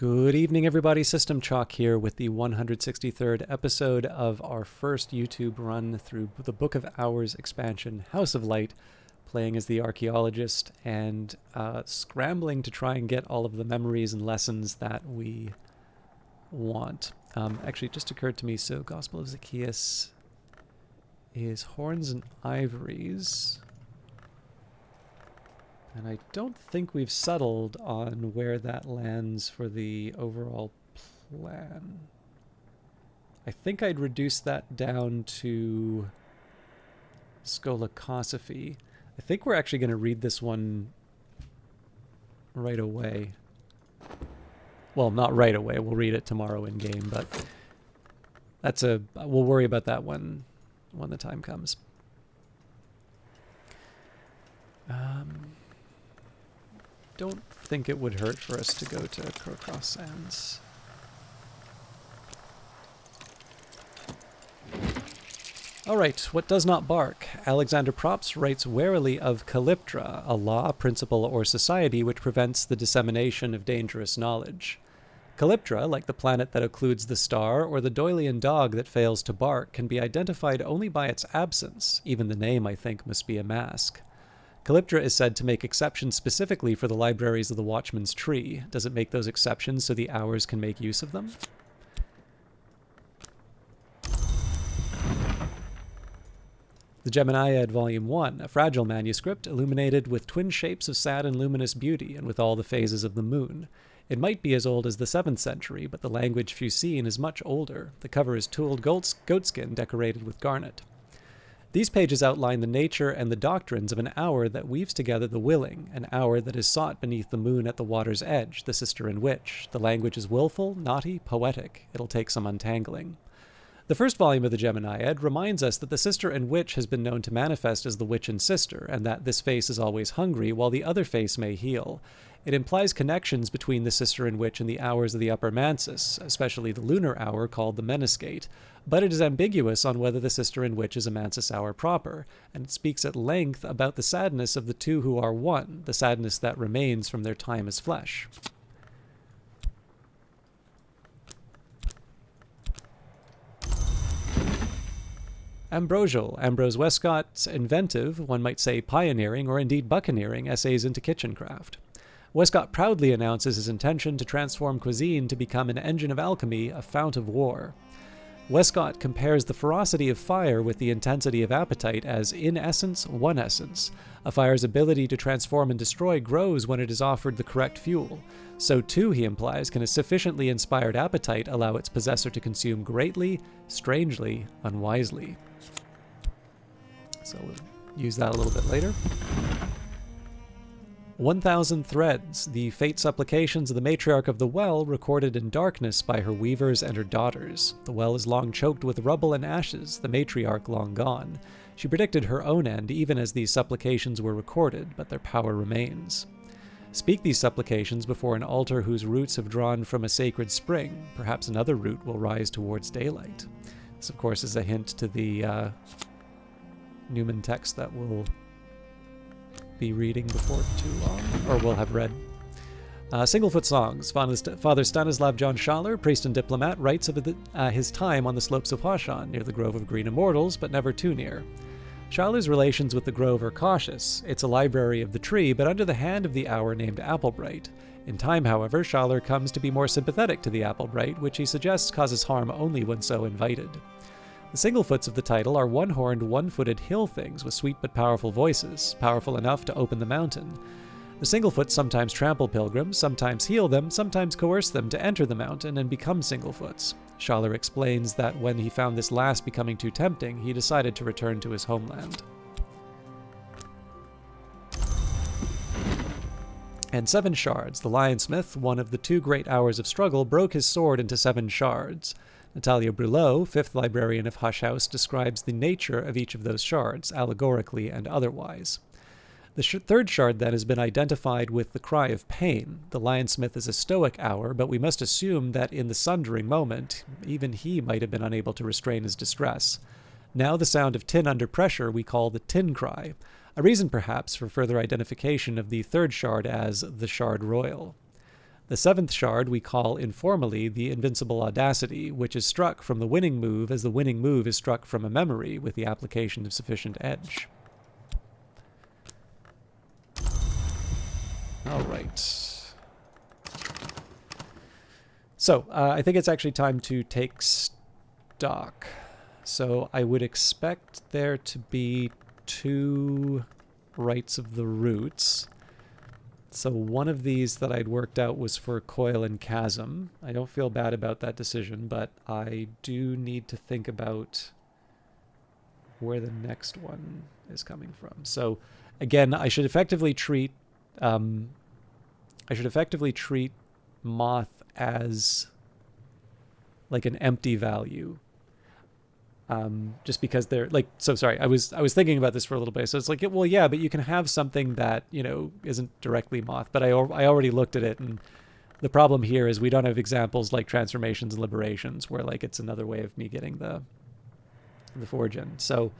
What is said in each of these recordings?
Good evening, everybody. System Chalk here with the 163rd episode of our first YouTube run through the Book of Hours expansion, House of Light, playing as the archaeologist and scrambling to try and get all of the memories and lessons that we want. Actually, it just occurred to me, so Gospel of Zacchaeus is Horns and Ivories. And I don't think we've settled on where that lands for the overall plan. I think I'd reduce that down to Skolakosophy. I think we're actually going to read this one right away. Well, not right away. We'll read it tomorrow in game, but we'll worry about that when the time comes. Don't think it would hurt for us to go to Crowcross Sands. Alright, what does not bark? Alexander Props writes warily of Calyptra, a law, principle, or society which prevents the dissemination of dangerous knowledge. Calyptra, like the planet that occludes the star, or the Doylean dog that fails to bark, can be identified only by its absence. Even the name, I think, must be a mask. Calyptra is said to make exceptions specifically for the libraries of the Watchman's Tree. Does it make those exceptions so the Hours can make use of them? The Geminiad Volume 1, a fragile manuscript, illuminated with twin shapes of sad and luminous beauty, and with all the phases of the moon. It might be as old as the 7th century, but the language few seen is much older. The cover is tooled goatskin decorated with garnet. These pages outline the nature and the doctrines of an hour that weaves together the willing, an hour that is sought beneath the moon at the water's edge, the sister and witch. The language is willful, naughty, poetic. It'll take some untangling. The first volume of the Geminiad reminds us that the sister and witch has been known to manifest as the witch and sister, and that this face is always hungry, while the other face may heal. It implies connections between the sister and witch and the hours of the upper Mansus, especially the lunar hour called the Meniscate, but it is ambiguous on whether the sister and witch is a Mansus hour proper, and it speaks at length about the sadness of the two who are one, the sadness that remains from their time as flesh. Ambrosial, Ambrose Westcott's inventive, one might say pioneering, or indeed buccaneering, essays into kitchencraft. Westcott proudly announces his intention to transform cuisine to become an engine of alchemy, a fount of war. Westcott compares the ferocity of fire with the intensity of appetite as, in essence, one essence. A fire's ability to transform and destroy grows when it is offered the correct fuel. So too, he implies, can a sufficiently inspired appetite allow its possessor to consume greatly, strangely, unwisely. So we'll use that a little bit later. 1,000 Threads, the fate supplications of the matriarch of the well, recorded in darkness by her weavers and her daughters. The well is long choked with rubble and ashes, the matriarch long gone. She predicted her own end even as these supplications were recorded, but their power remains. Speak these supplications before an altar whose roots have drawn from a sacred spring. Perhaps another root will rise towards daylight. This, of course, is a hint to the Newman text that we'll be reading before too long, or will have read. Singlefoot Songs. Father Stanislav John Schaller, priest and diplomat, writes of his time on the slopes of Huashan, near the Grove of Green Immortals, but never too near. Schaller's relations with the grove are cautious. It's a library of the tree, but under the hand of the hour named Applebright. In time, however, Schaller comes to be more sympathetic to the Applebright, which he suggests causes harm only when so invited. The singlefoots of the title are one-horned, one-footed hill things with sweet but powerful voices, powerful enough to open the mountain. The singlefoots sometimes trample pilgrims, sometimes heal them, sometimes coerce them to enter the mountain and become singlefoots. Schaller explains that when he found this last becoming too tempting, he decided to return to his homeland. And 7 Shards. The Lionsmith, one of the 2 great hours of struggle, broke his sword into 7 shards. Natalia Brulot, 5th librarian of Hush House, describes the nature of each of those shards, allegorically and otherwise. The 3rd shard, then, has been identified with the cry of pain. The Lionsmith is a stoic hour, but we must assume that in the sundering moment, even he might have been unable to restrain his distress. Now the sound of tin under pressure we call the tin cry, a reason perhaps for further identification of the 3rd shard as the Shard Royal. The 7th shard we call informally the Invincible Audacity, which is struck from the winning move, as the winning move is struck from a memory with the application of sufficient edge. All right. So, I think it's actually time to take stock. So I would expect there to be 2 rights of the roots. So one of these that I'd worked out was for Coil and Chasm. I don't feel bad about that decision, but I do need to think about where the next one is coming from. So again, I should effectively treat Moth as like an empty value. Just because they're like, so sorry, I was thinking about this for a little bit. So it's like, well, yeah, but you can have something that, you know, isn't directly Moth, but I already looked at it, and the problem here is we don't have examples like transformations and liberations where like it's another way of me getting the foregen. So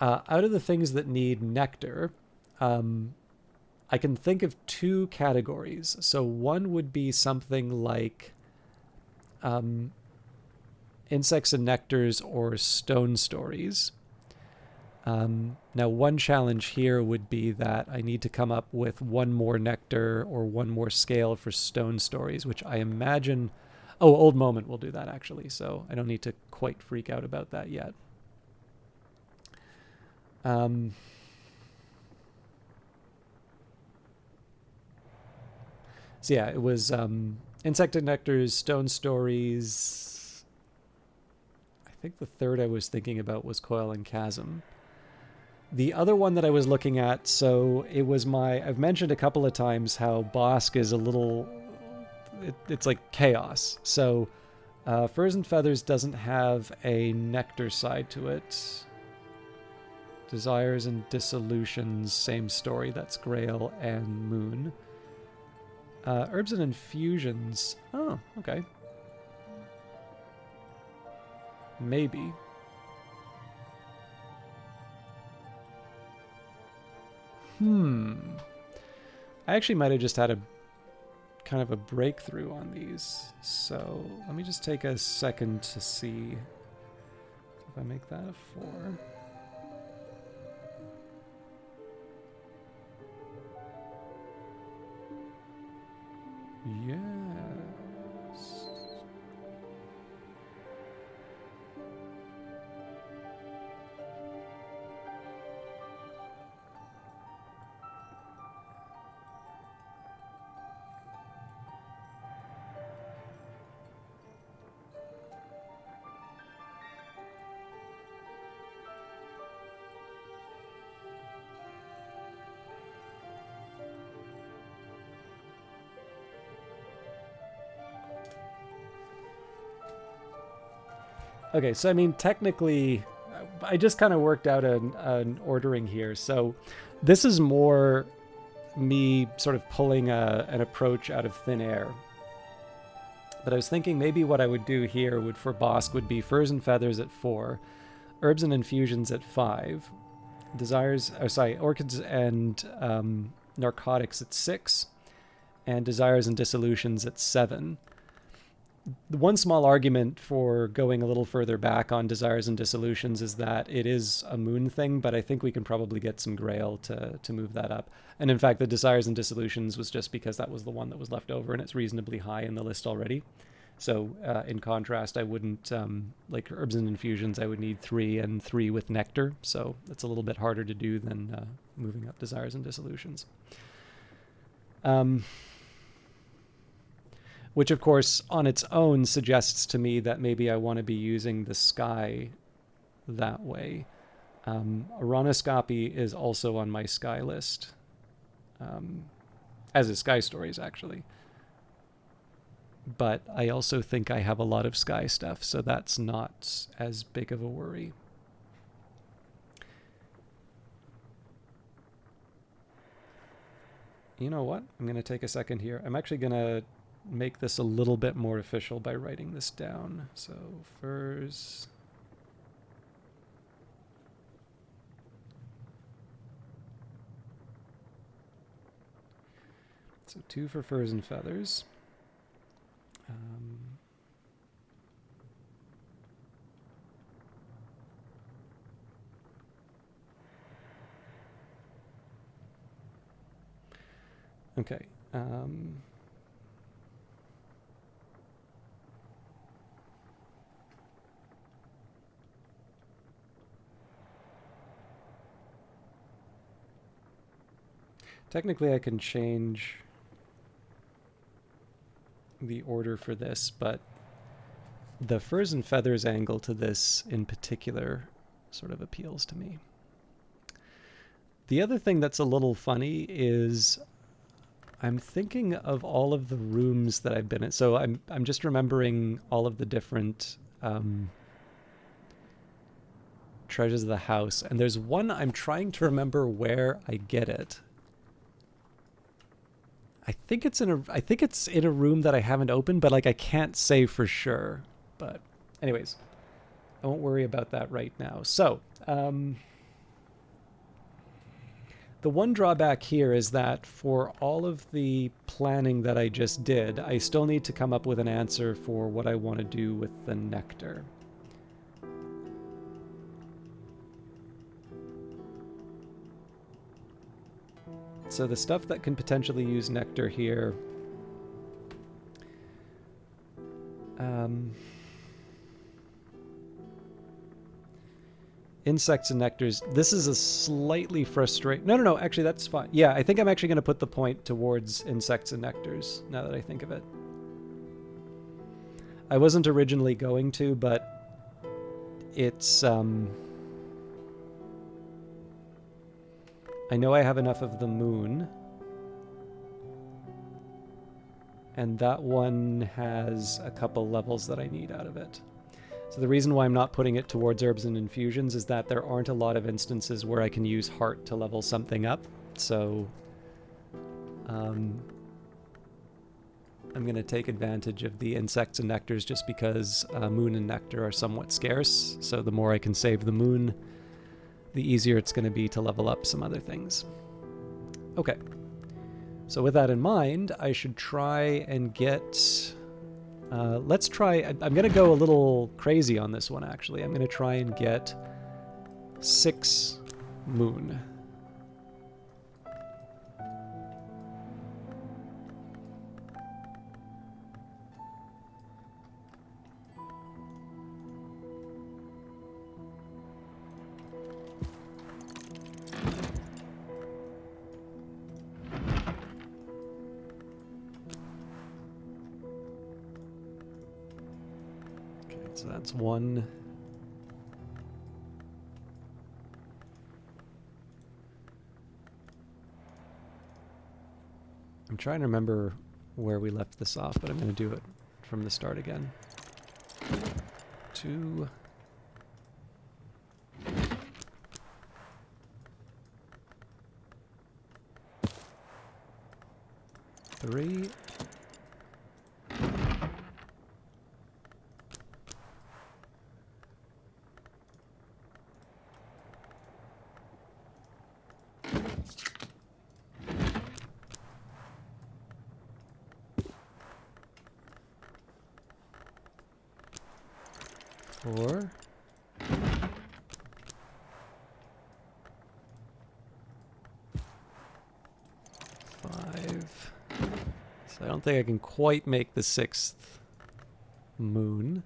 out of the things that need nectar, I can think of 2 categories. So one would be something like insects and nectars or stone stories. Now, one challenge here would be that I need to come up with 1 more nectar or 1 more scale for stone stories, which I imagine... Oh, Old Moment will do that, actually, so I don't need to quite freak out about that yet. So yeah, it was insect and nectars, stone stories... I think the third I was thinking about was Coil and Chasm. The other one that I was looking at, so it was I've mentioned a couple of times how Bosk is a little, it's like chaos. So Furs and Feathers doesn't have a nectar side to it. Desires and Dissolutions, same story, that's Grail and Moon. Herbs and Infusions, oh, okay. Maybe. I actually might have just had a kind of a breakthrough on these. So let me just take a second to see if I make that a 4. Yes. Okay, so I mean, technically, I just kind of worked out an ordering here. So this is more me sort of pulling an approach out of thin air. But I was thinking maybe what I would do here would for Bosk would be Furs and Feathers at 4, Herbs and Infusions at 5, Orchids and Narcotics at 6, and Desires and Dissolutions at 7. The one small argument for going a little further back on Desires and Dissolutions is that it is a moon thing, but I think we can probably get some Grail to move that up. And in fact, the Desires and Dissolutions was just because that was the one that was left over, and it's reasonably high in the list already. So in contrast, I wouldn't, like Herbs and Infusions, I would need 3 and 3 with Nectar. So it's a little bit harder to do than moving up Desires and Dissolutions. Which, of course, on its own suggests to me that maybe I want to be using the sky that way. Aronoscopy is also on my sky list, as is Sky Stories, actually. But I also think I have a lot of sky stuff, so that's not as big of a worry. You know what? I'm going to take a second here. I'm actually going to make this a little bit more official by writing this down. So Furs. So 2 for Furs and Feathers. Okay. Technically, I can change the order for this, but the furs and feathers angle to this in particular sort of appeals to me. The other thing that's a little funny is I'm thinking of all of the rooms that I've been in. So I'm just remembering all of the different treasures of the house, and there's one I'm trying to remember where I get it. I think it's in a room that I haven't opened, but like I can't say for sure. But anyways, I won't worry about that right now. So, the one drawback here is that for all of the planning that I just did, I still need to come up with an answer for what I want to do with the nectar. So the stuff that can potentially use nectar here, insects and nectars. This is a slightly frustrating... No, actually that's fine. Yeah, I think I'm actually going to put the point towards insects and nectars, now that I think of it. I wasn't originally going to, but it's... I know I have enough of the moon. And that one has a couple levels that I need out of it. So the reason why I'm not putting it towards herbs and infusions is that there aren't a lot of instances where I can use heart to level something up. So I'm going to take advantage of the insects and nectars just because moon and nectar are somewhat scarce. So the more I can save the moon, the easier it's going to be to level up some other things. Okay. So with that in mind, I should try and get... let's try... I'm going to go a little crazy on this one, actually. I'm going to try and get 6 moon. So that's 1. I'm trying to remember where we left this off, but I'm going to do it from the start again. 2. 3. 4. 5. So I don't think I can quite make the 6th moon.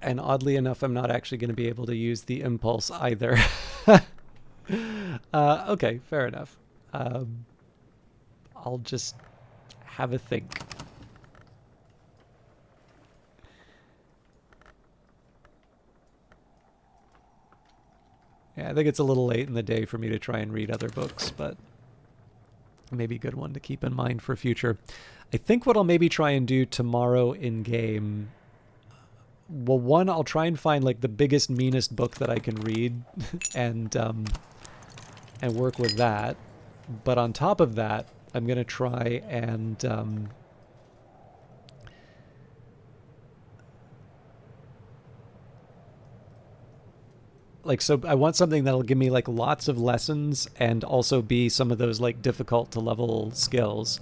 And oddly enough, I'm not actually going to be able to use the impulse either. Okay, fair enough. I'll just have a think. Yeah, I think it's a little late in the day for me to try and read other books, but maybe a good one to keep in mind for future. I think what I'll maybe try and do tomorrow in game... Well, one, I'll try and find like the biggest, meanest book that I can read and work with that. But on top of that, I'm going to try and like, so I want something that'll give me like lots of lessons and also be some of those like difficult to level skills.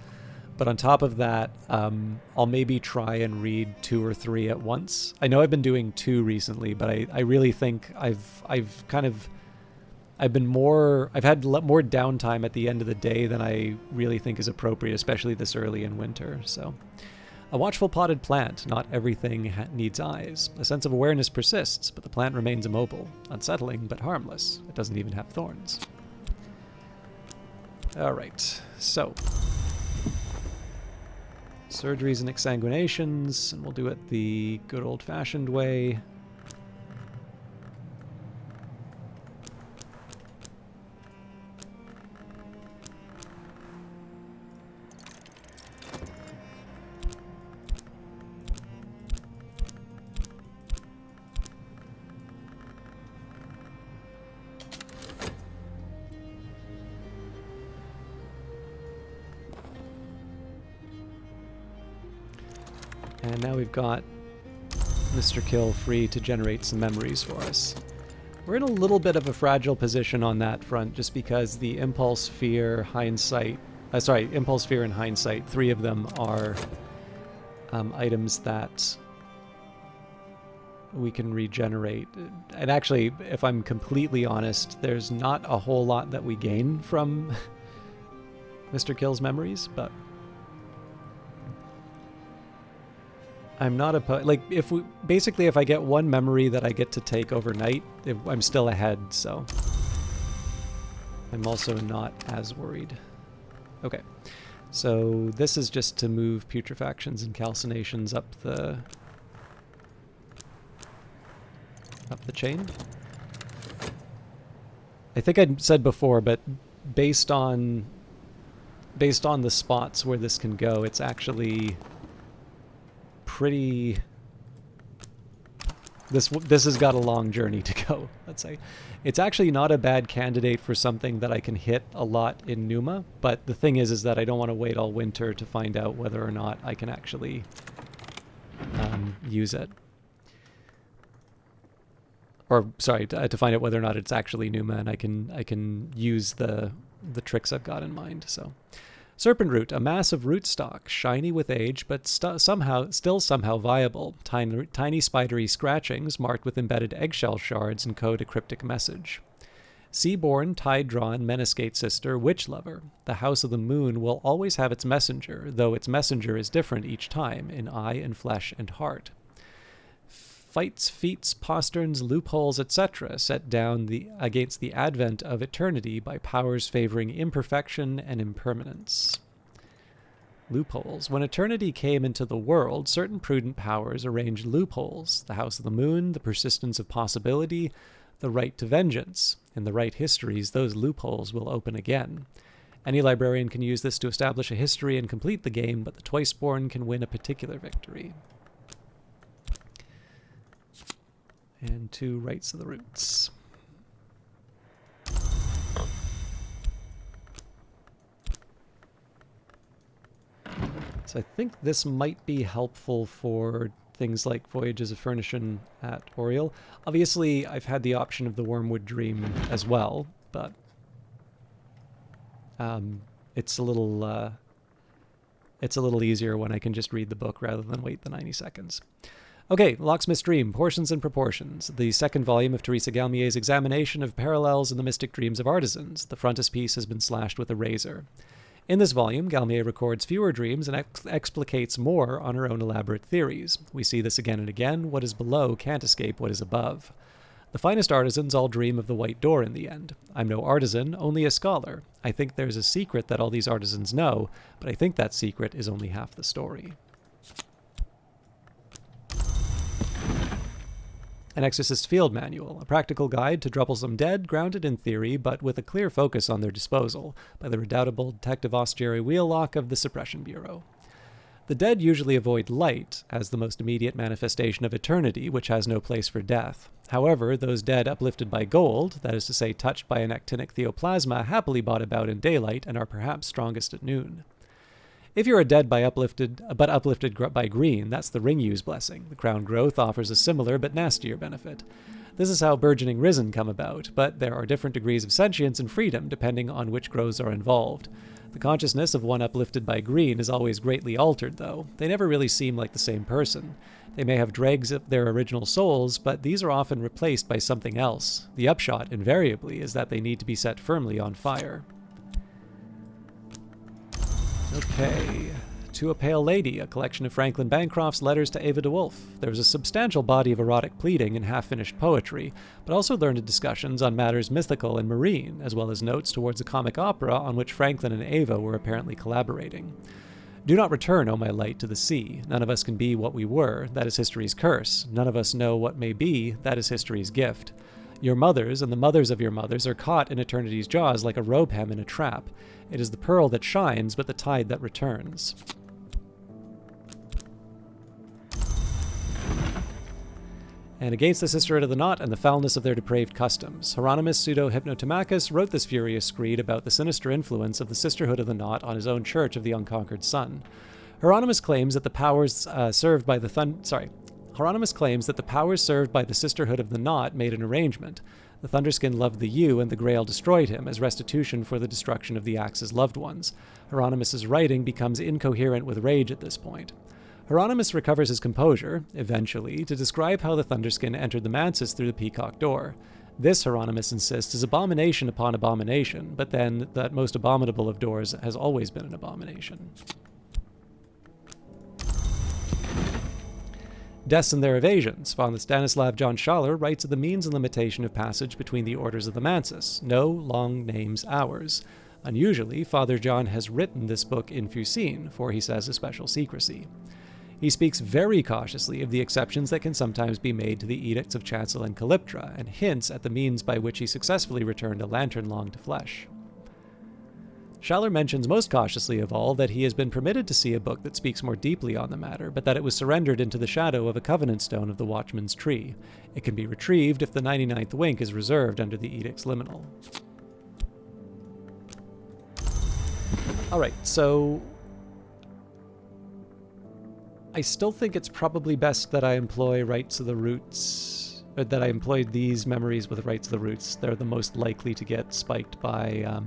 But on top of that, I'll maybe try and read 2 or 3 at once. I know I've been doing 2 recently, but I really think I've had more downtime at the end of the day than I really think is appropriate, especially this early in winter. So, a watchful potted plant. Not everything needs eyes. A sense of awareness persists, but the plant remains immobile, unsettling but harmless. It doesn't even have thorns. All right, so surgeries and exsanguinations, and we'll do it the good old-fashioned way. And now we've got Mr. Kill free to generate some memories for us. We're in a little bit of a fragile position on that front, just because the Impulse, Fear, Hindsight... Impulse, Fear, and Hindsight, 3 of them are items that we can regenerate. And actually, if I'm completely honest, there's not a whole lot that we gain from Mr. Kill's memories, but... I'm not if I get 1 memory that I get to take overnight, I'm still ahead, so I'm also not as worried. Okay, so this is just to move putrefactions and calcinations up the chain. I think I said before, but based on the spots where this can go, it's actually pretty... This has got a long journey to go, let's say. It's actually not a bad candidate for something that I can hit a lot in Numa, but the thing is that I don't want to wait all winter to find out whether or not I can actually use it. Or, sorry, to find out whether or not it's actually Numa and I can use the tricks I've got in mind, so... Serpent root, a mass of rootstock, shiny with age, but still somehow viable. Tiny spidery scratchings marked with embedded eggshell shards encode a cryptic message. Seaborn, tide-drawn, Meniscate sister, witch lover. The House of the Moon will always have its messenger, though its messenger is different each time, in eye and flesh and heart. Fights, feats, posterns, loopholes, etc., set down against the advent of eternity by powers favoring imperfection and impermanence. Loopholes. When eternity came into the world, certain prudent powers arranged loopholes. The House of the Moon, the persistence of possibility, the right to vengeance. In the right histories, those loopholes will open again. Any librarian can use this to establish a history and complete the game, but the Twiceborn can win a particular victory. And 2 rights of the roots. So I think this might be helpful for things like Voyages of Furnishin at Oriel. Obviously, I've had the option of the Wormwood Dream as well, but it's a little easier when I can just read the book rather than wait the 90 seconds. Okay, Locksmith's Dream, Portions and Proportions, the 2nd volume of Teresa Galmier's examination of parallels in the mystic dreams of artisans. The frontispiece has been slashed with a razor. In this volume, Galmier records fewer dreams and explicates more on her own elaborate theories. We see this again and again. What is below can't escape what is above. The finest artisans all dream of the white door in the end. I'm no artisan, only a scholar. I think there's a secret that all these artisans know, but I think that secret is only half the story. An Exorcist Field Manual, a practical guide to troublesome dead, grounded in theory, but with a clear focus on their disposal, by the redoubtable Detective Austerary Wheellock of the Suppression Bureau. The dead usually avoid light, as the most immediate manifestation of eternity, which has no place for death. However, those dead uplifted by gold, that is to say touched by an actinic theoplasma, happily bought about in daylight and are perhaps strongest at noon. If you are dead by uplifted by green, that's the Ring-Use blessing. The crown growth offers a similar but nastier benefit. This is how burgeoning risen come about, but there are different degrees of sentience and freedom depending on which growths are involved. The consciousness of one uplifted by green is always greatly altered, though. They never really seem like the same person. They may have dregs of their original souls, but these are often replaced by something else. The upshot, invariably, is that they need to be set firmly on fire. Okay. To a Pale Lady, a collection of Franklin Bancroft's letters to Ava DeWolf. There was a substantial body of erotic pleading and half-finished poetry, but also learned discussions on matters mythical and marine, as well as notes towards a comic opera on which Franklin and Ava were apparently collaborating. Do not return, O my light, to the sea. None of us can be what we were. That is history's curse. None of us know what may be. That is history's gift. Your mothers and the mothers of your mothers are caught in eternity's jaws like a rope hem in a trap. It is the pearl that shines, but the tide that returns. And against the Sisterhood of the Knot and the foulness of their depraved customs. Hieronymus Pseudo-Hypnotimachus wrote this furious screed about the sinister influence of the Sisterhood of the Knot on his own Church of the Unconquered Sun. Hieronymus claims that the powers served by the Sisterhood of the Knot made an arrangement. The Thunderskin loved the ewe, and the Grail destroyed him as restitution for the destruction of the Axe's loved ones. Hieronymus's writing becomes incoherent with rage at this point. Hieronymus recovers his composure, eventually, to describe how the Thunderskin entered the Mansus through the Peacock Door. This, Hieronymus insists, is abomination upon abomination, but then that most abominable of doors has always been an abomination. Deaths and Their Evasions. Father Stanislav John Schaller writes of the means and limitation of passage between the orders of the Mansus. No long names ours. Unusually, Father John has written this book in Fusine, for he says a special secrecy. He speaks very cautiously of the exceptions that can sometimes be made to the edicts of Chancel and Calyptra, and hints at the means by which he successfully returned a lantern long to flesh. Schaller mentions most cautiously of all that he has been permitted to see a book that speaks more deeply on the matter, but that it was surrendered into the shadow of a covenant stone of the Watchman's Tree. It can be retrieved if the 99th wink is reserved under the edict's liminal. Alright, so I still think it's probably best that I employ Rites of the Roots, or that I employed these memories with Rites of the Roots. They're the most likely to get spiked by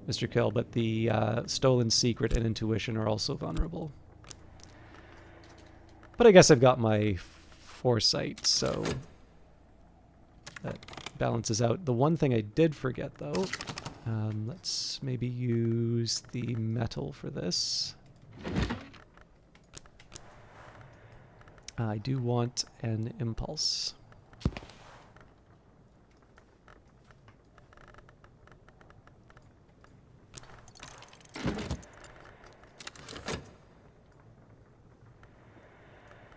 Mr. Kill, but the Stolen Secret and Intuition are also vulnerable. But I guess I've got my Foresight, so that balances out. The one thing I did forget, though, let's maybe use the metal for this. I do want an impulse.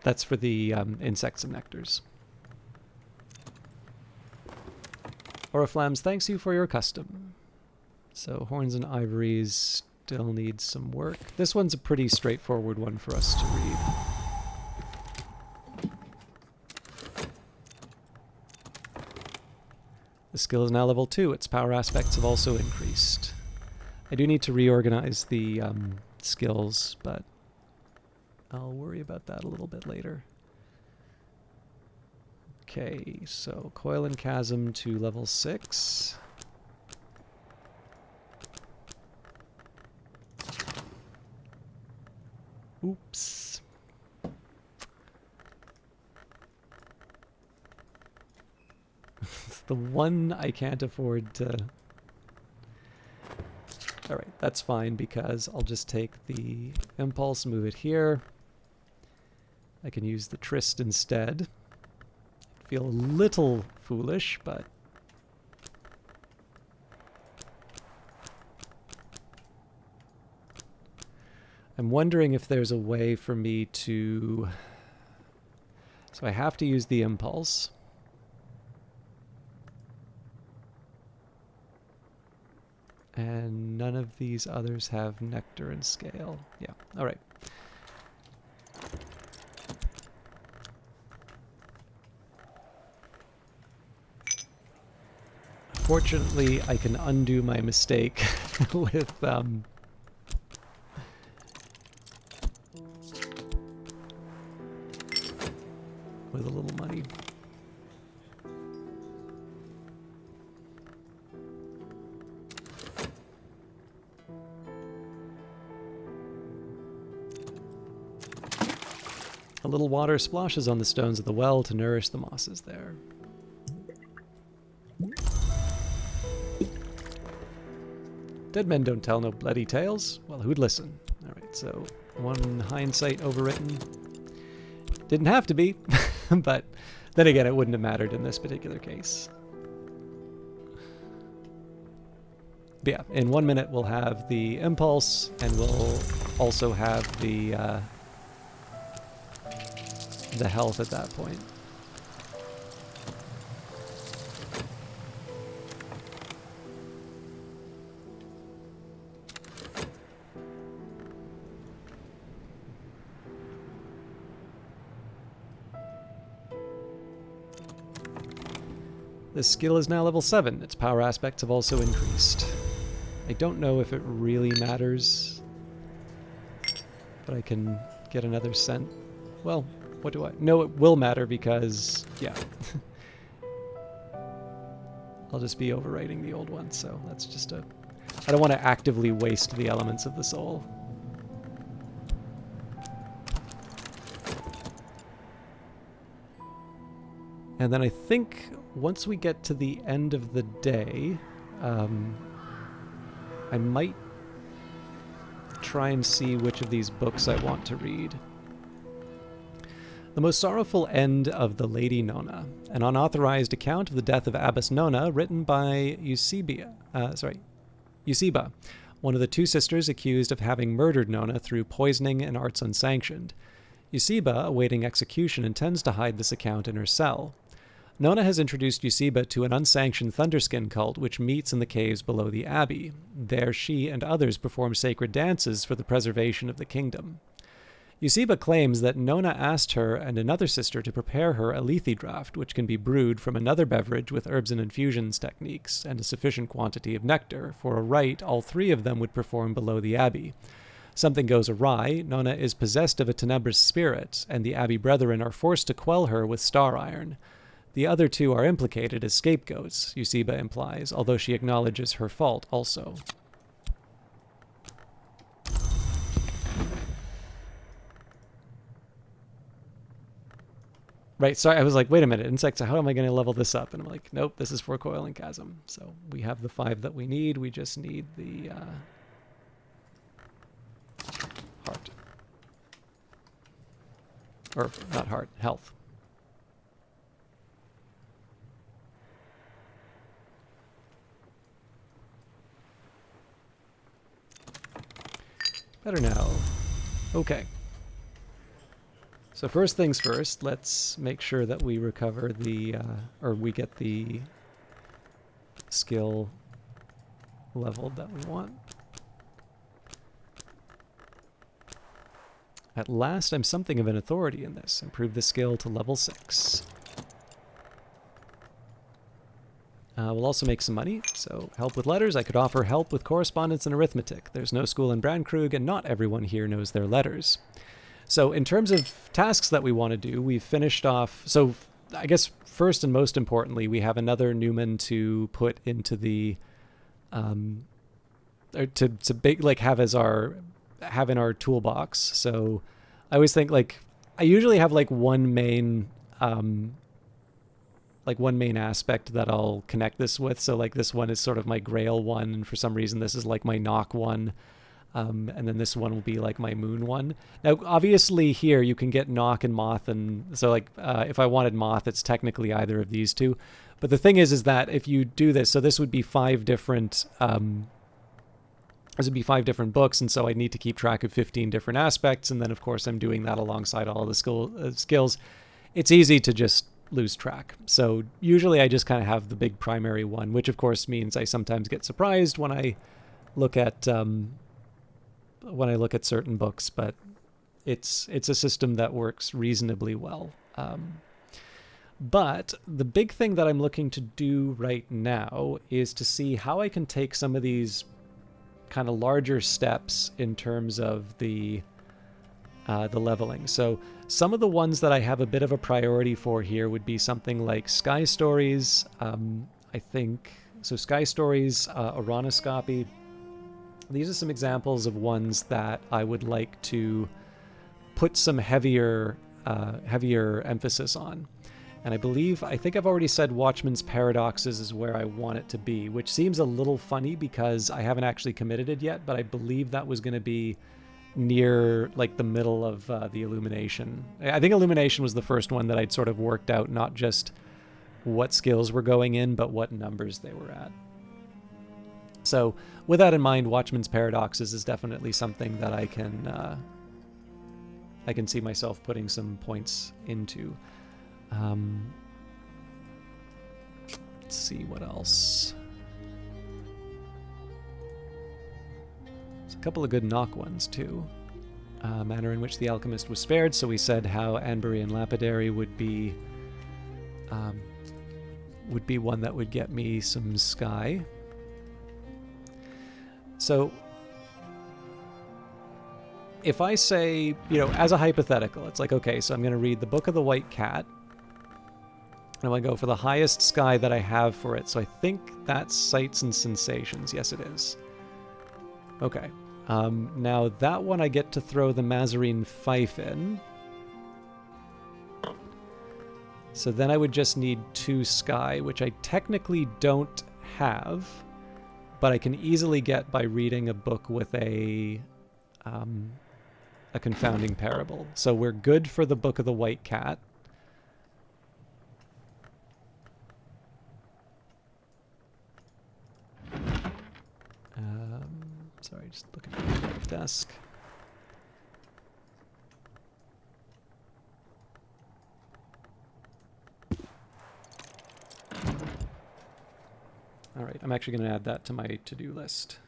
That's for the insects and nectars. Oriflams thanks you for your custom. So horns and ivories still need some work. This one's a pretty straightforward one for us to read. The skill is now level 2. Its power aspects have also increased. I do need to reorganize the skills, but I'll worry about that a little bit later. Okay, so Coil and Chasm to level 6. Oops. It's the one I can't afford to... Alright, that's fine because I'll just take the impulse, move it here. I can use the Tryst instead. Feel a little foolish, but... I'm wondering if there's a way for me to... So I have to use the impulse. And none of these others have nectar and scale. Yeah, alright. Fortunately, I can undo my mistake with a little money. little water splashes on the stones of the well to nourish the mosses there. Dead men don't tell no bloody tales. Well, who'd listen? Alright, so one hindsight overwritten. Didn't have to be, but then again, it wouldn't have mattered in this particular case. But yeah, in 1 minute we'll have the impulse, and we'll also have the health at that point. This skill is now level 7. Its power aspects have also increased. I don't know if it really matters, but I can get another cent. Well, what do I... No, it will matter because, yeah. I'll just be overwriting the old one, so that's just a... I don't want to actively waste the elements of the soul. And then I think once we get to the end of the day, I might try and see which of these books I want to read. The Most Sorrowful End of the Lady Nona, an unauthorized account of the death of Abbess Nona, written by Eusebiba, one of the two sisters accused of having murdered Nona through poisoning and arts unsanctioned. Eusebiba, awaiting execution, intends to hide this account in her cell. Nona has introduced Eusebiba to an unsanctioned Thunderskin cult which meets in the caves below the abbey. There she and others perform sacred dances for the preservation of the kingdom. Eusebiba claims that Nona asked her and another sister to prepare her a lethe draught, which can be brewed from another beverage with herbs and infusions techniques, and a sufficient quantity of nectar. For a rite, all three of them would perform below the abbey. Something goes awry, Nona is possessed of a tenebrous spirit, and the abbey brethren are forced to quell her with star iron. The other two are implicated as scapegoats, Eusebiba implies, although she acknowledges her fault also. Right, sorry, I was like, wait a minute, insects, how am I going to level this up? And I'm like, nope, this is for Coil and Chasm. So we have the 5 that we need, we just need the heart. Or, not heart, health. Better now. Okay. So first things first, let's make sure that we recover the, or we get the skill leveled that we want. At last, I'm something of an authority in this. Improve the skill to level 6. We'll also make some money, so help with letters. I could offer help with correspondence and arithmetic. There's no school in Brandkrug, and not everyone here knows their letters. So in terms of tasks that we want to do, we've finished off... So I guess first and most importantly, we have another Newman to put into the... or to have in our toolbox. So I always think, like, I usually have like one main aspect that I'll connect this with. So like this one is sort of my Grail one, and for some reason this is like my Knock one. And then this one will be like my Moon one. Now, obviously here you can get Knock and Moth, and so like if I wanted Moth, it's technically either of these two. But the thing is that if you do this, so this would be 5 different books, and so I need to keep track of 15 different aspects, and then of course I'm doing that alongside all of the skills. It's easy to just lose track. So usually I just kind of have the big primary one, which of course means I sometimes get surprised when I look at certain books, but it's a system that works reasonably well. But the big thing that I'm looking to do right now is to see how I can take some of these kind of larger steps in terms of the leveling. So some of the ones that I have a bit of a priority for here would be something like Sky Stories, I think. So Sky Stories, Oronoscopy. These are some examples of ones that I would like to put some heavier heavier emphasis on. And I think I've already said Watchman's Paradoxes is where I want it to be, which seems a little funny because I haven't actually committed it yet, but I believe that was going to be near like the middle of the Illumination. I think Illumination was the first one that I'd sort of worked out, not just what skills were going in, but what numbers they were at. So with that in mind, Watchman's Paradoxes is definitely something that I can see myself putting some points into. Let's see what else. There's a couple of good knock ones too. Manner in which the alchemist was spared. So we said how Anbury and Lapidary would be one that would get me some sky. So if I say, as a hypothetical, it's like, okay, so I'm going to read the Book of the White Cat. And I'm going to go for the highest sky that I have for it. So I think that's Sights and Sensations. Yes, it is. Okay. Now that one I get to throw the Mazarine Fife in. So then I would just need 2 sky, which I technically don't have, but I can easily get by reading a book with a confounding parable. So we're good for the Book of the White Cat. Sorry, just looking at the desk. All right, I'm actually going to add that to my to-do list.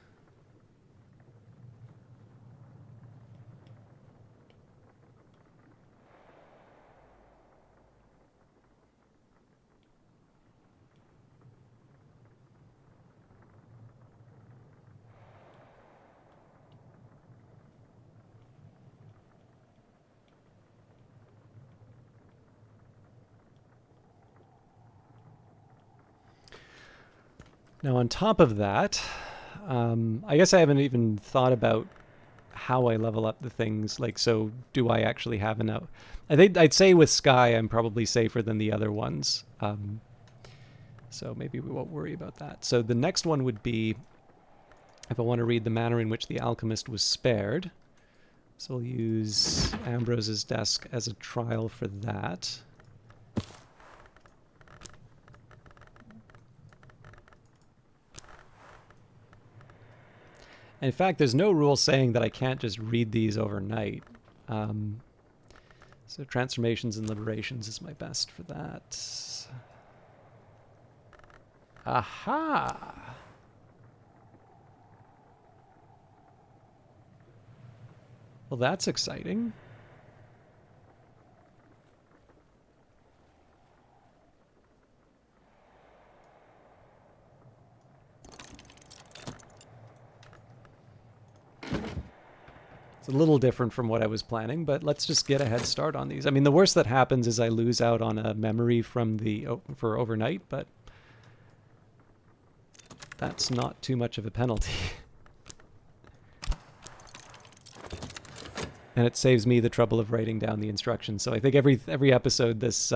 Now, on top of that, I guess I haven't even thought about how I level up the things. Like, so do I actually have enough? I think I'd say with Sky, I'm probably safer than the other ones. So maybe we won't worry about that. So the next one would be if I want to read the manner in which the alchemist was spared. So we'll use Ambrose's desk as a trial for that. In fact, there's no rule saying that I can't just read these overnight. So Transformations and Liberations is my best for that. Aha! Well, that's exciting. It's a little different from what I was planning, but let's just get a head start on these. I mean, the worst that happens is I lose out on a memory from for overnight, but that's not too much of a penalty. And it saves me the trouble of writing down the instructions. So I think every episode this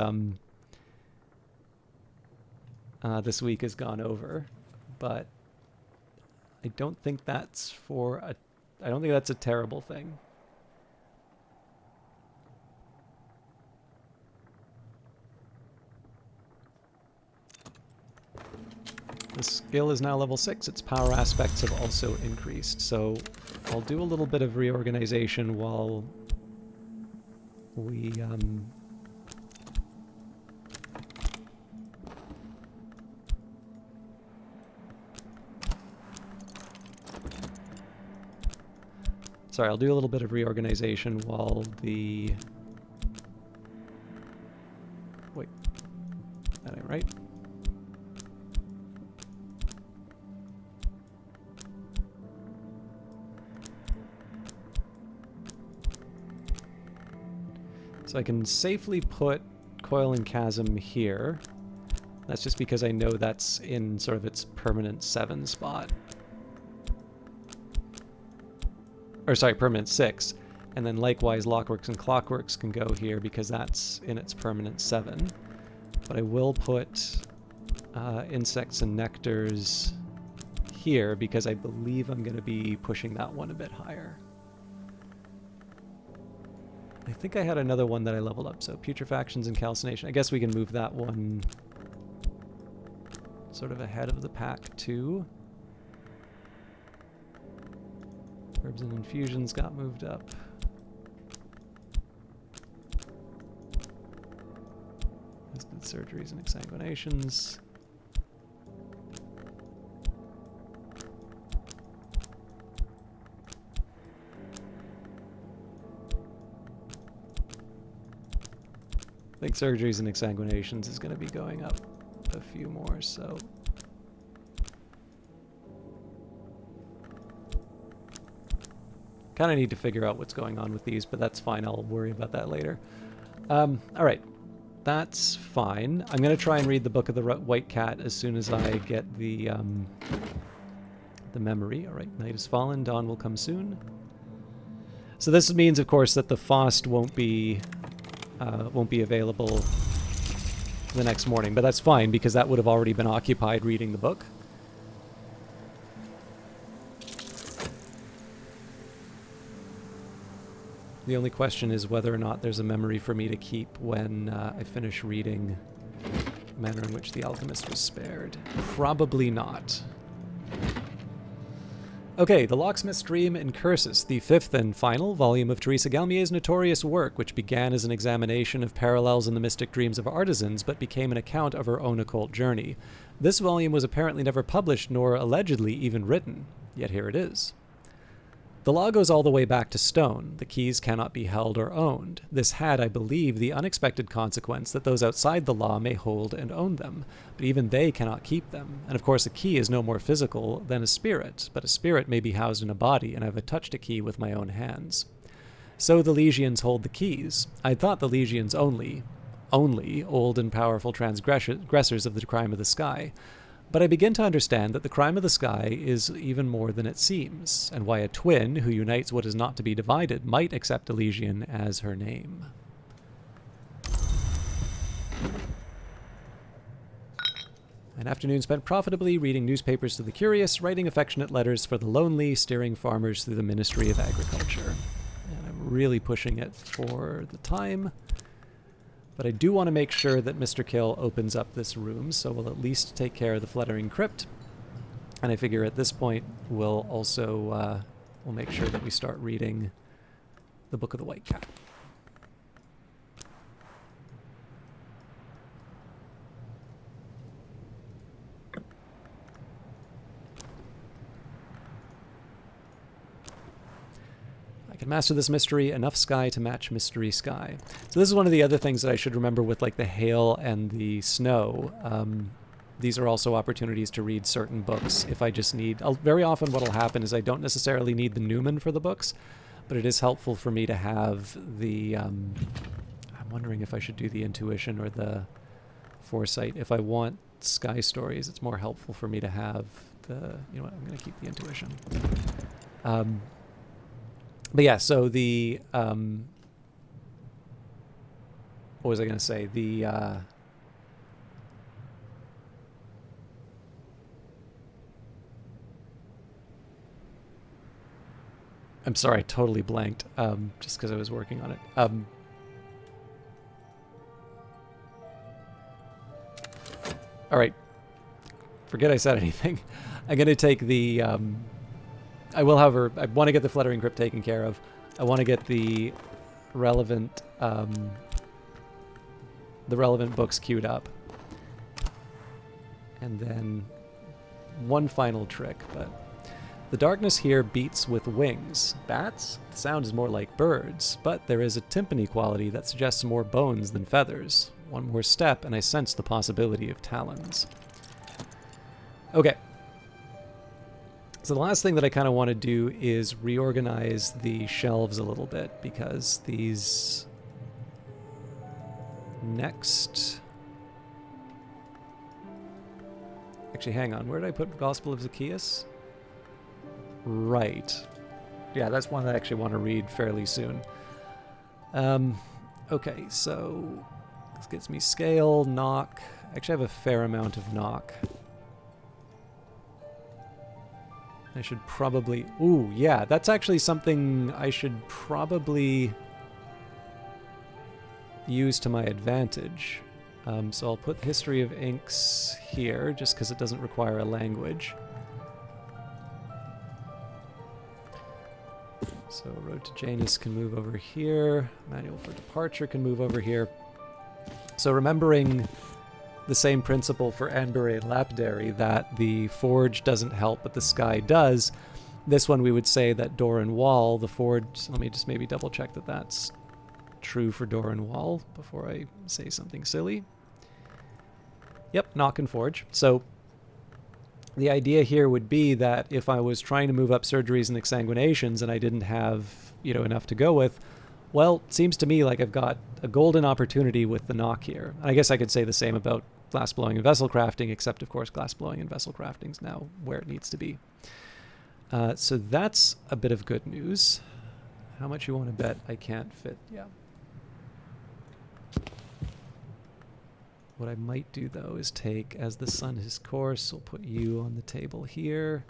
this week has gone over, but I don't think that's I don't think that's a terrible thing. The skill is now level 6. Its power aspects have also increased. So I'll do a little bit of reorganization while we sorry, I'll do a little bit of reorganization while the... Wait, that ain't right. So I can safely put Coil and Chasm here. That's just because I know that's in sort of its permanent 7 spot. Or sorry, permanent 6. And then likewise, Lockworks and Clockworks can go here because that's in its permanent 7. But I will put Insects and Nectars here because I believe I'm going to be pushing that one a bit higher. I think I had another one that I leveled up, so Putrefactions and Calcination. I guess we can move that one sort of ahead of the pack too. Herbs and Infusions got moved up. Listed Surgeries and Exsanguinations. I think Surgeries and Exsanguinations is going to be going up a few more, so... Kind of need to figure out what's going on with these, but that's fine. I'll worry about that later. Alright. That's fine. I'm going to try and read the Book of the White Cat as soon as I get the memory. Alright, night has fallen. Dawn will come soon. So this means, of course, that the Faust won't be available the next morning, but that's fine because that would have already been occupied reading the book. The only question is whether or not there's a memory for me to keep when I finish reading The Manner in Which the Alchemist Was Spared. Probably not. Okay, The Locksmith's Dream in Cursus, the 5th and final volume of Teresa Galmier's notorious work, which began as an examination of parallels in the mystic dreams of artisans, but became an account of her own occult journey. This volume was apparently never published, nor allegedly even written, yet here it is. The law goes all the way back to stone. The keys cannot be held or owned. This had, I believe, the unexpected consequence that those outside the law may hold and own them, but even they cannot keep them. And of course a key is no more physical than a spirit, but a spirit may be housed in a body, and I have touched a key with my own hands. So the Legions hold the keys. I had thought the Legions only old and powerful transgressors of the crime of the sky. But I begin to understand that the crime of the sky is even more than it seems, and why a twin who unites what is not to be divided might accept Elysian as her name. An afternoon spent profitably reading newspapers to the curious, writing affectionate letters for the lonely, steering farmers through the Ministry of Agriculture. And I'm really pushing it for the time. But I do want to make sure that Mr. Kill opens up this room, so we'll at least take care of the Fluttering Crypt. And I figure at this point we'll also we'll make sure that we start reading the Book of the White Cat. I can master this mystery, enough sky to match mystery sky. So this is one of the other things that I should remember with like the hail and the snow. These are also opportunities to read certain books if I just need... very often what will happen is I don't necessarily need the Newman for the books, but it is helpful for me to have the... I'm wondering if I should do the Intuition or the Foresight. If I want Sky Stories, it's more helpful for me to have the... You know what, I'm going to keep the Intuition. But yeah, so the, what was I going to say? The, I'm sorry, I totally blanked, just because I was working on it. All right, forget I said anything. I'm going to take the, I will, however, I want to get the Fluttering Crypt taken care of. I want to get the relevant books queued up. And then one final trick, but the darkness here beats with wings. Bats? The sound is more like birds, but there is a timpani quality that suggests more bones than feathers. One more step, and I sense the possibility of talons. Okay. So the last thing that I kind of want to do is reorganize the shelves a little bit, because these next... Actually, hang on. Where did I put Gospel of Zacchaeus? Right. Yeah, that's one that I actually want to read fairly soon. Okay, so this gets me scale, knock. Actually, I have a fair amount of knock. I should probably... Ooh, yeah, that's actually something I should probably use to my advantage. So I'll put History of Inks here, just because it doesn't require a language. So Road to Janus can move over here. Manual for Departure can move over here. So remembering the same principle for Anbure Lapidary, that the Forge doesn't help, but the Sky does, this one we would say that Door and Wall, the Forge... Let me just maybe double check that that's true for Door and Wall before I say something silly. Yep, Knock and Forge. So the idea here would be that if I was trying to move up surgeries and exsanguinations and I didn't have, enough to go with, well, it seems to me like I've got a golden opportunity with the knock here. And I guess I could say the same about glass blowing and vessel crafting, except of course glass blowing and vessel crafting is now where it needs to be. So that's a bit of good news. How much you want to bet I can't fit? Yeah. What I might do, though, is take, as the sun his course, we'll put you on the table here.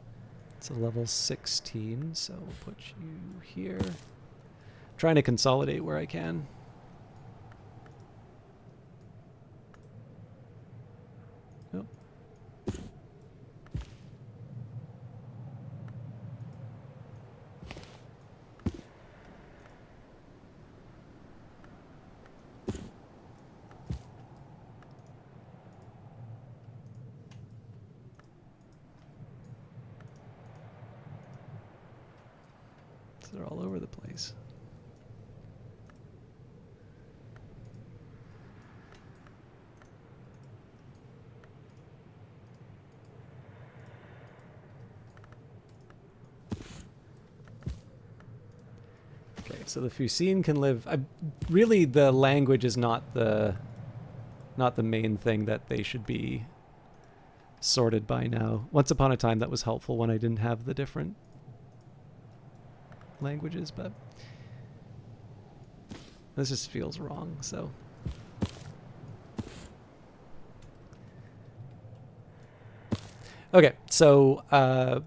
It's a level 16, so we'll put you here. Trying to consolidate where I can. Oh. They're all over the place. Okay, so the Fusine can live... really, the language is not the main thing that they should be sorted by now. Once upon a time, that was helpful when I didn't have the different languages, but this just feels wrong, so... Okay, so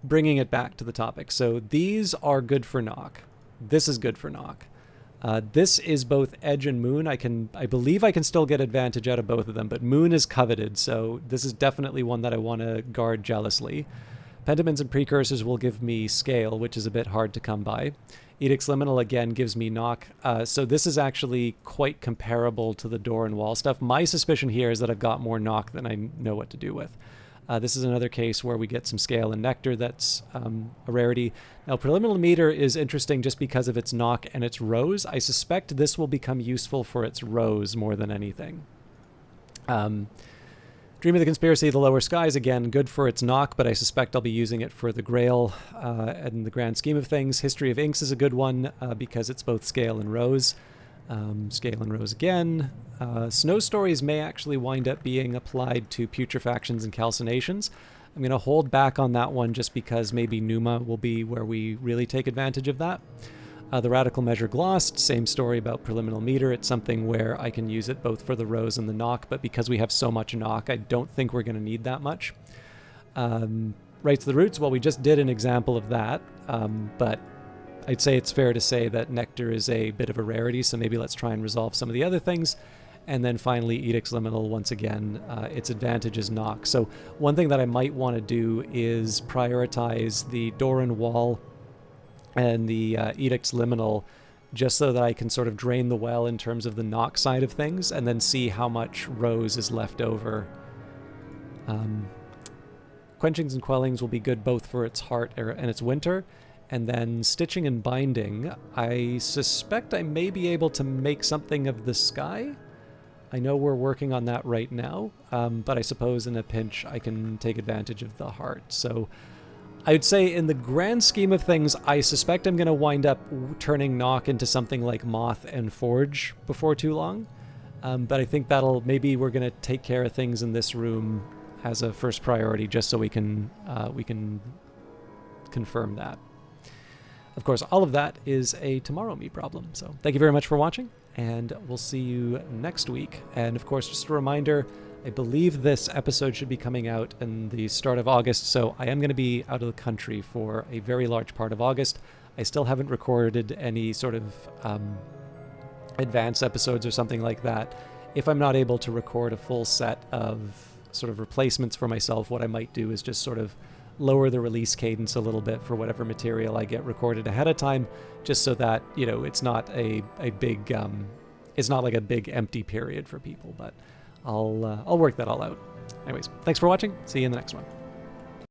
bringing it back to the topic. So these are good for knock. This is good for knock. This is both edge and moon. I believe I can still get advantage out of both of them, but moon is coveted, so this is definitely one that I want to guard jealously. Pentaments and Precursors will give me scale, which is a bit hard to come by. Edict's Liminal, again, gives me knock. So this is actually quite comparable to the Door and Wall stuff. My suspicion here is that I've got more knock than I know what to do with. This is another case where we get some scale and nectar that's a rarity. Now, Preliminal Meter is interesting just because of its knock and its rose. I suspect this will become useful for its rose more than anything. Dream of the Conspiracy of the Lower Skies, again, good for its knock, but I suspect I'll be using it for the Grail in the grand scheme of things. History of Inks is a good one because it's both scale and rose. Scale and rose again. Snow Stories may actually wind up being applied to putrefactions and calcinations. I'm going to hold back on that one just because maybe Numa will be where we really take advantage of that. The Radical Measure Glossed, same story about Preliminal Meter. It's something where I can use it both for the rose and the knock, but because we have so much knock, I don't think we're going to need that much. Right to the Roots, well, we just did an example of that, but I'd say it's fair to say that Nectar is a bit of a rarity, so maybe let's try and resolve some of the other things. And then finally, Edict's Liminal, once again, its advantage is knock. So one thing that I might want to do is prioritize the Door and Wall and the Edict's Liminal, just so that I can sort of drain the well in terms of the knock side of things, and then see how much rose is left over. Quenchings and Quellings will be good both for its heart and its winter, and then Stitching and Binding, I suspect I may be able to make something of the sky. I know we're working on that right now, but I suppose in a pinch I can take advantage of the heart. So I'd say in the grand scheme of things, I suspect I'm going to wind up turning Knock into something like Moth and Forge before too long. But I think maybe we're going to take care of things in this room as a first priority, just so we can confirm that. Of course, all of that is a Tomorrow Me problem. So thank you very much for watching, and we'll see you next week. And of course, just a reminder, I believe this episode should be coming out in the start of August, so I am going to be out of the country for a very large part of August. I still haven't recorded any sort of advance episodes or something like that. If I'm not able to record a full set of sort of replacements for myself, what I might do is just sort of lower the release cadence a little bit for whatever material I get recorded ahead of time, just so that, you know, it's not a big it's not like a big empty period for people. But I'll work that all out. Anyways, thanks for watching. See you in the next one.